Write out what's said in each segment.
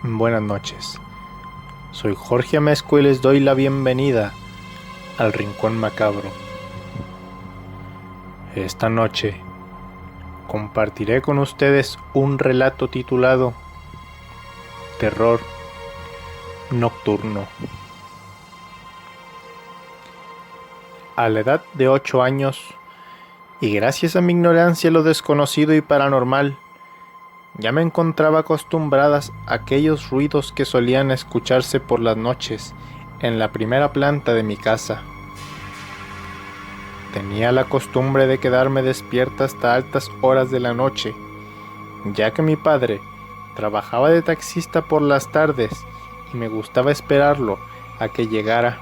Buenas noches, soy Jorge Amezcua y les doy la bienvenida al Rincón Macabro. Esta noche compartiré con ustedes un relato titulado Terror Nocturno. A la edad de 8 años, y gracias a mi ignorancia a lo desconocido y paranormal, ya me encontraba acostumbradas a aquellos ruidos que solían escucharse por las noches en la primera planta de mi casa. Tenía la costumbre de quedarme despierta hasta altas horas de la noche, ya que mi padre trabajaba de taxista por las tardes y me gustaba esperarlo a que llegara.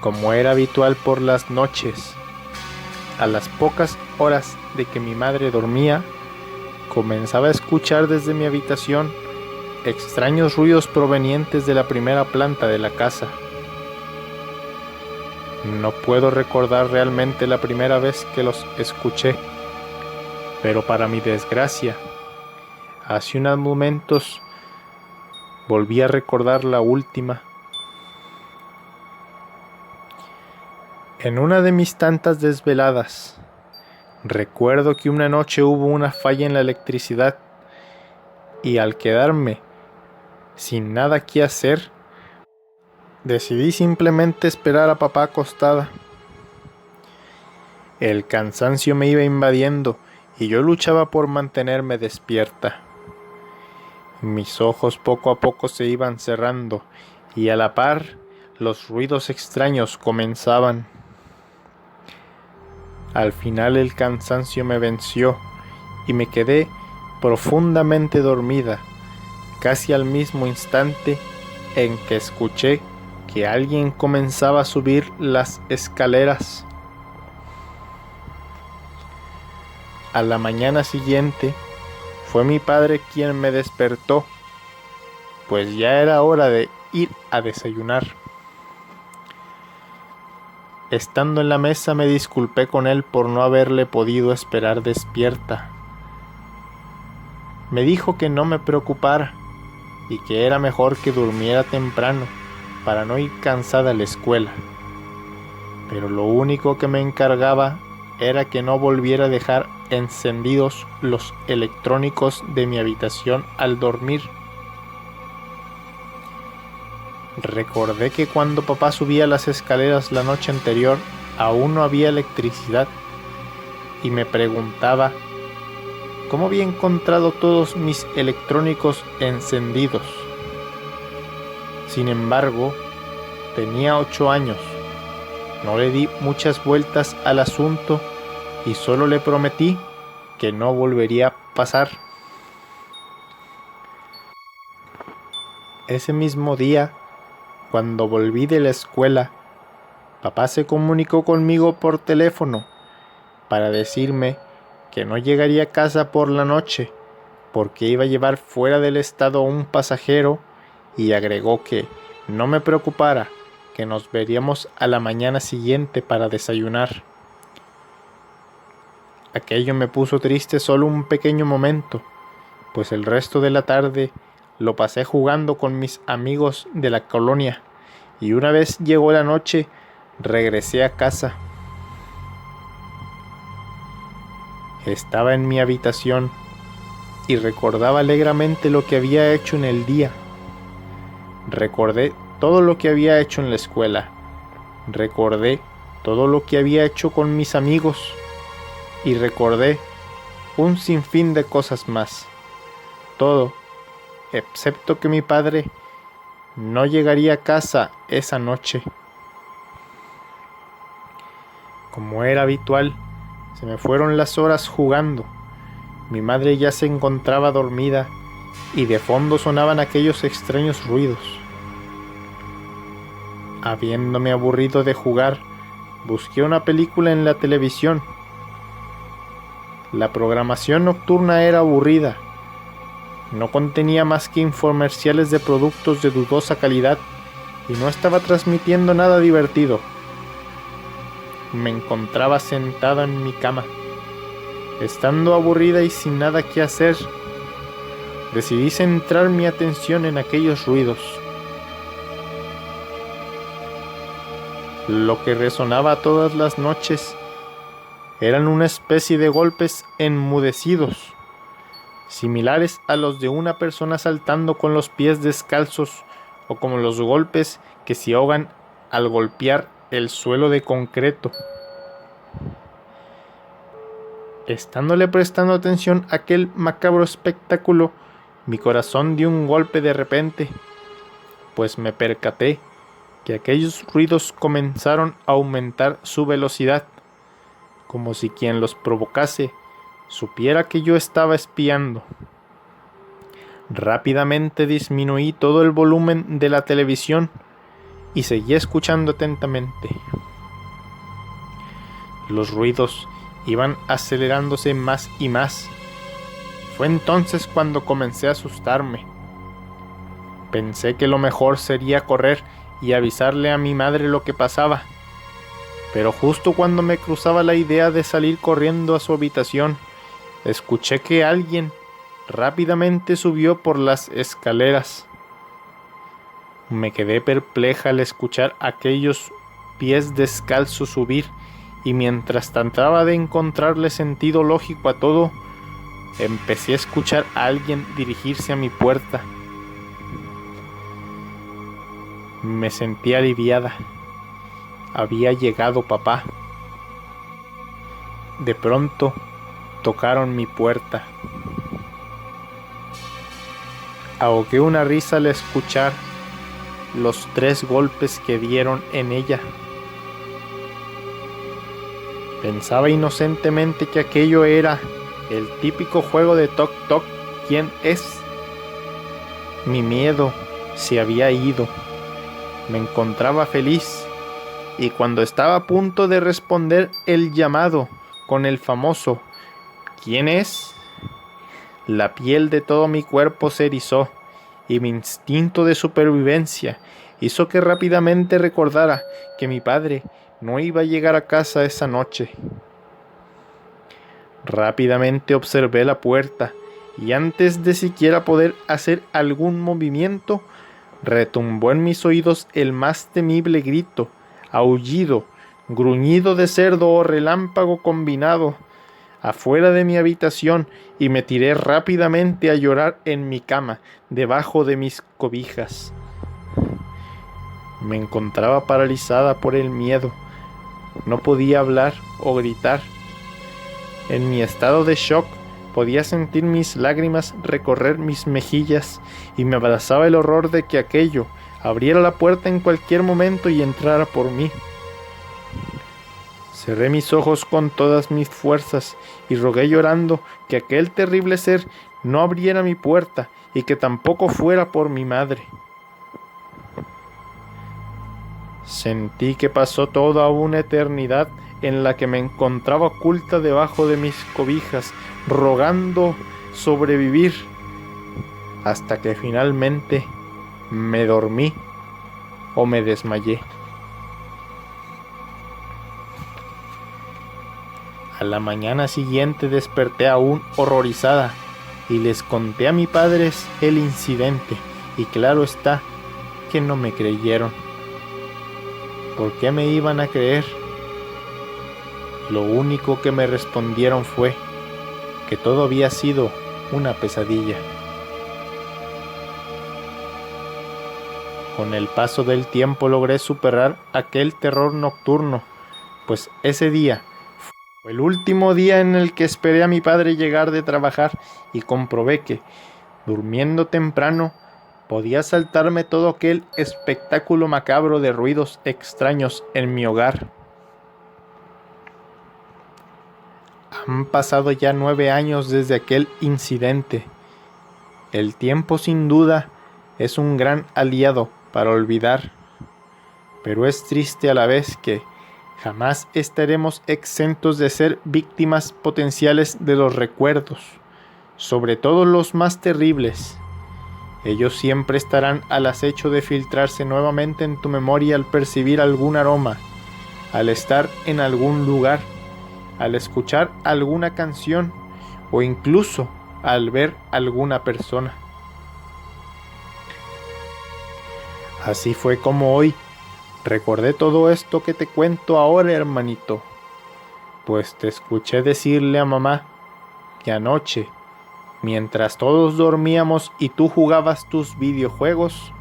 Como era habitual por las noches, a las pocas horas de que mi madre dormía, comenzaba a escuchar desde mi habitación extraños ruidos provenientes de la primera planta de la casa. No puedo recordar realmente la primera vez que los escuché, pero para mi desgracia, hace unos momentos volví a recordar la última. En una de mis tantas desveladas, recuerdo que una noche hubo una falla en la electricidad y al quedarme sin nada que hacer, decidí simplemente esperar a papá acostada. El cansancio me iba invadiendo y yo luchaba por mantenerme despierta. Mis ojos poco a poco se iban cerrando y a la par los ruidos extraños comenzaban. Al final el cansancio me venció y me quedé profundamente dormida, casi al mismo instante en que escuché que alguien comenzaba a subir las escaleras. A la mañana siguiente fue mi padre quien me despertó, pues ya era hora de ir a desayunar. Estando en la mesa me disculpé con él por no haberle podido esperar despierta. Me dijo que no me preocupara y que era mejor que durmiera temprano para no ir cansada a la escuela. Pero lo único que me encargaba era que no volviera a dejar encendidos los electrónicos de mi habitación al dormir. Recordé que cuando papá subía las escaleras la noche anterior aún no había electricidad y me preguntaba cómo había encontrado todos mis electrónicos encendidos. Sin embargo, tenía 8 años, no le di muchas vueltas al asunto y solo le prometí que no volvería a pasar. Ese mismo día, cuando volví de la escuela, papá se comunicó conmigo por teléfono para decirme que no llegaría a casa por la noche porque iba a llevar fuera del estado a un pasajero y agregó que no me preocupara, que nos veríamos a la mañana siguiente para desayunar. Aquello me puso triste solo un pequeño momento, pues el resto de la tarde lo pasé jugando con mis amigos de la colonia y una vez llegó la noche, regresé a casa. Estaba en mi habitación y recordaba alegremente lo que había hecho en el día. Recordé todo lo que había hecho en la escuela. Recordé todo lo que había hecho con mis amigos y recordé un sinfín de cosas más. Todo, excepto que mi padre no llegaría a casa esa noche. Como era habitual, se me fueron las horas jugando. Mi madre ya se encontraba dormida y de fondo sonaban aquellos extraños ruidos. Habiéndome aburrido de jugar, busqué una película en la televisión. La programación nocturna era aburrida. No contenía más que infomerciales de productos de dudosa calidad y no estaba transmitiendo nada divertido. Me encontraba sentada en mi cama, estando aburrida y sin nada que hacer. decidí centrar mi atención en aquellos ruidos. Lo que resonaba todas las noches eran una especie de golpes enmudecidos, similares a los de una persona saltando con los pies descalzos, o como los golpes que se ahogan al golpear el suelo de concreto. Estándole prestando atención a aquel macabro espectáculo, mi corazón dio un golpe de repente, pues me percaté que aquellos ruidos comenzaron a aumentar su velocidad, como si quien los provocase supiera que yo estaba espiando. Rápidamente disminuí todo el volumen de la televisión y seguí escuchando atentamente. Los ruidos iban acelerándose más y más. Fue entonces cuando comencé a asustarme. Pensé que lo mejor sería correr y avisarle a mi madre lo que pasaba, pero justo cuando me cruzaba la idea de salir corriendo a su habitación, escuché que alguien rápidamente subió por las escaleras. Me quedé perpleja al escuchar aquellos pies descalzos subir, y mientras trataba de encontrarle sentido lógico a todo, empecé a escuchar a alguien dirigirse a mi puerta. Me sentí aliviada. Había llegado papá. De pronto tocaron mi puerta. Ahogué una risa al escuchar los 3 golpes que dieron en ella. Pensaba inocentemente que aquello era el típico juego de toc toc, ¿quién es? Mi miedo se había ido. Me encontraba feliz, y cuando estaba a punto de responder el llamado con el famoso ¿quién es?, la piel de todo mi cuerpo se erizó, y mi instinto de supervivencia hizo que rápidamente recordara que mi padre no iba a llegar a casa esa noche. Rápidamente observé la puerta, y antes de siquiera poder hacer algún movimiento, retumbó en mis oídos el más temible grito, aullido, gruñido de cerdo o relámpago combinado, afuera de mi habitación, y me tiré rápidamente a llorar en mi cama, debajo de mis cobijas. Me encontraba paralizada por el miedo. No podía hablar o gritar. En mi estado de shock, podía sentir mis lágrimas recorrer mis mejillas, y me abrazaba el horror de que aquello abriera la puerta en cualquier momento y entrara por mí. Cerré mis ojos con todas mis fuerzas y rogué llorando que aquel terrible ser no abriera mi puerta y que tampoco fuera por mi madre. Sentí que pasó toda una eternidad en la que me encontraba oculta debajo de mis cobijas, rogando sobrevivir, hasta que finalmente me dormí o me desmayé. A la mañana siguiente desperté aún horrorizada y les conté a mis padres el incidente, y claro está que no me creyeron. ¿Por qué me iban a creer? Lo único que me respondieron fue que todo había sido una pesadilla. Con el paso del tiempo logré superar aquel terror nocturno, pues ese día fue el último día en el que esperé a mi padre llegar de trabajar, y comprobé que, durmiendo temprano, podía saltarme todo aquel espectáculo macabro de ruidos extraños en mi hogar. Han pasado ya 9 años desde aquel incidente. El tiempo sin duda es un gran aliado para olvidar, pero es triste a la vez que jamás estaremos exentos de ser víctimas potenciales de los recuerdos, sobre todo los más terribles. Ellos siempre estarán al acecho de filtrarse nuevamente en tu memoria al percibir algún aroma, al estar en algún lugar, al escuchar alguna canción o incluso al ver alguna persona. Así fue como hoy recordé todo esto que te cuento ahora, hermanito, pues te escuché decirle a mamá que anoche, mientras todos dormíamos y tú jugabas tus videojuegos,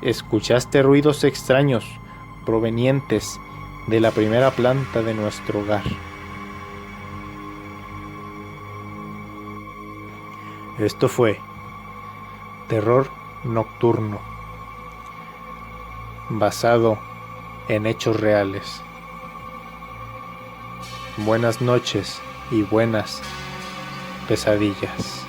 escuchaste ruidos extraños provenientes de la primera planta de nuestro hogar. Esto fue Terror Nocturno, basado en hechos reales. Buenas noches y buenas pesadillas.